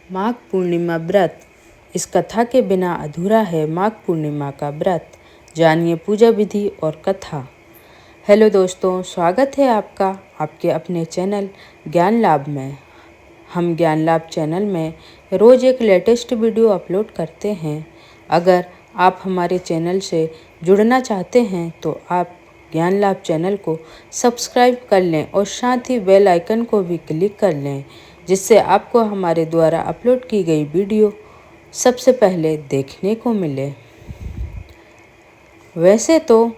माघ पूर्णिमा व्रत। इस कथा के बिना अधूरा है माघ पूर्णिमा का व्रत। जानिए पूजा विधि और कथा। हेलो दोस्तों, स्वागत है आपका आपके अपने चैनल ज्ञान लाभ में। हम ज्ञान लाभ चैनल में रोज़ एक लेटेस्ट वीडियो अपलोड करते हैं। अगर आप हमारे चैनल से जुड़ना चाहते हैं तो आप ज्ञान लाभ चैनल को सब्सक्राइब कर लें और साथ ही बेल आइकन को भी क्लिक कर लें, जिससे आपको हमारे द्वारा अपलोड की गई वीडियो सबसे पहले देखने को मिले। वैसे तो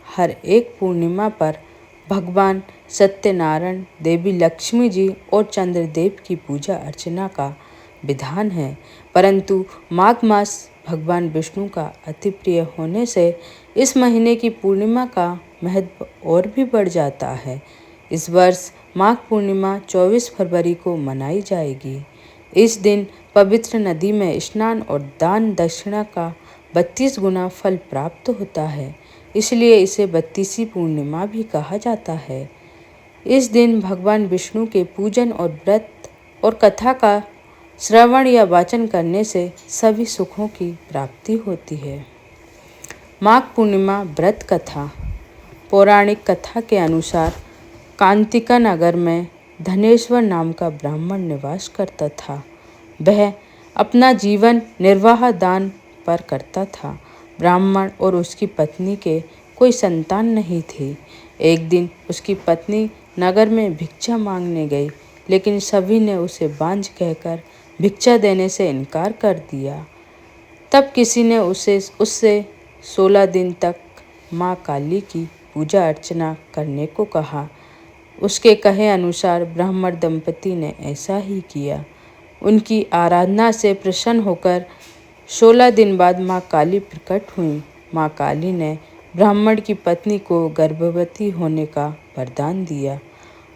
हर एक पूर्णिमा पर भगवान सत्यनारायण, देवी लक्ष्मी जी और चंद्रदेव की पूजा अर्चना का विधान है, परंतु माघ मास भगवान विष्णु का अति प्रिय होने से इस महीने की पूर्णिमा का महत्व और भी बढ़ जाता है। इस वर्ष माघ पूर्णिमा 24 फरवरी को मनाई जाएगी। इस दिन पवित्र नदी में स्नान और दान दक्षिणा का 32 गुना फल प्राप्त होता है, इसलिए इसे 32वीं पूर्णिमा भी कहा जाता है। इस दिन भगवान विष्णु के पूजन और व्रत और कथा का श्रवण या वाचन करने से सभी सुखों की प्राप्ति होती है। माघ पूर्णिमा व्रत कथा। पौराणिक कथा के अनुसार कांतिका नगर में धनेश्वर नाम का ब्राह्मण निवास करता था। वह अपना जीवन निर्वाह दान पर करता था। ब्राह्मण और उसकी पत्नी के कोई संतान नहीं थी। एक दिन उसकी पत्नी नगर में भिक्षा मांगने गई, लेकिन सभी ने उसे बांझ कहकर भिक्षा देने से इनकार कर दिया। तब किसी ने उससे 16 दिन तक माँ काली की पूजा अर्चना करने को कहा। उसके कहे अनुसार ब्राह्मण दंपति ने ऐसा ही किया। उनकी आराधना से प्रसन्न होकर 16 दिन बाद माँ काली प्रकट हुई। माँ काली ने ब्राह्मण की पत्नी को गर्भवती होने का वरदान दिया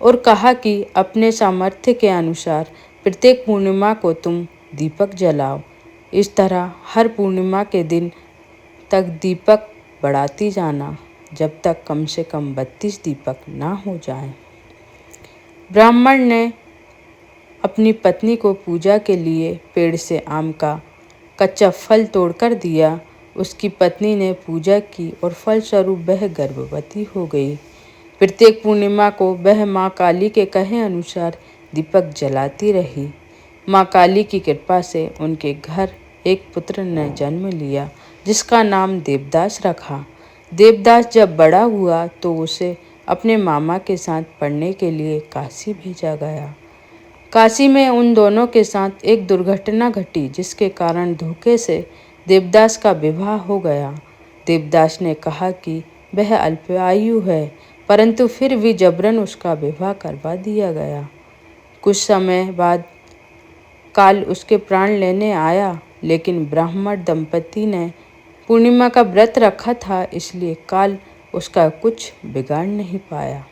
और कहा कि अपने सामर्थ्य के अनुसार प्रत्येक पूर्णिमा को तुम दीपक जलाओ। इस तरह हर पूर्णिमा के दिन तक दीपक बढ़ाती जाना, जब तक कम से कम 32 दीपक ना हो जाएं। ब्राह्मण ने अपनी पत्नी को पूजा के लिए पेड़ से आम का कच्चा फल तोड़कर दिया। उसकी पत्नी ने पूजा की और फलस्वरूप वह गर्भवती हो गई। प्रत्येक पूर्णिमा को वह माँ काली के कहे अनुसार दीपक जलाती रही। माँ काली की कृपा से उनके घर एक पुत्र ने जन्म लिया, जिसका नाम देवदास रखा। देवदास जब बड़ा हुआ तो उसे अपने मामा के साथ पढ़ने के लिए काशी भेजा गया। काशी में उन दोनों के साथ एक दुर्घटना घटी, जिसके कारण धोखे से देवदास का विवाह हो गया। देवदास ने कहा कि वह अल्पायु है, परंतु फिर भी जबरन उसका विवाह करवा दिया गया। कुछ समय बाद काल उसके प्राण लेने आया, लेकिन ब्राह्मण दंपति ने पूर्णिमा का व्रत रखा था, इसलिए काल उसका कुछ बिगाड़ नहीं पाया।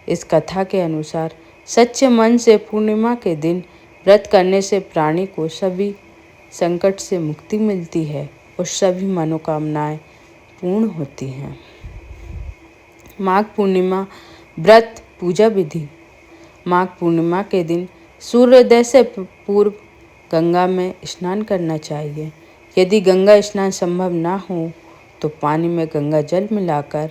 इस कथा के अनुसार सच्चे मन से पूर्णिमा के दिन व्रत करने से प्राणी को सभी संकट से मुक्ति मिलती है और सभी मनोकामनाएं पूर्ण होती हैं। माघ पूर्णिमा व्रत पूजा विधि। माघ पूर्णिमा के दिन सूर्योदय से पूर्व गंगा में स्नान करना चाहिए। यदि गंगा स्नान संभव ना हो तो पानी में गंगा जल मिलाकर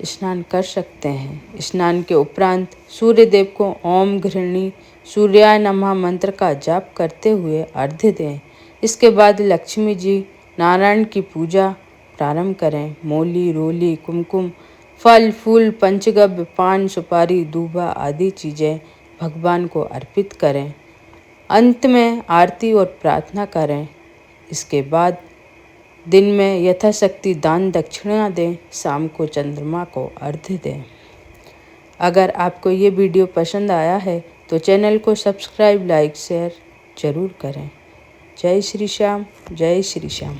स्नान कर सकते हैं। स्नान के उपरांत सूर्य देव को ओम घृणी सूर्याय नमः मंत्र का जाप करते हुए अर्घ्य दें। इसके बाद लक्ष्मी जी नारायण की पूजा प्रारंभ करें। मोली, रोली, कुमकुम, फल फूल, पंचगव्य, पान, सुपारी, दूबा आदि चीज़ें भगवान को अर्पित करें। अंत में आरती और प्रार्थना करें। इसके बाद दिन में यथाशक्ति दान दक्षिणा दें। शाम को चंद्रमा को अर्घ्य दें। अगर आपको ये वीडियो पसंद आया है तो चैनल को सब्सक्राइब, लाइक, शेयर जरूर करें। जय श्री श्याम, जय श्री श्याम।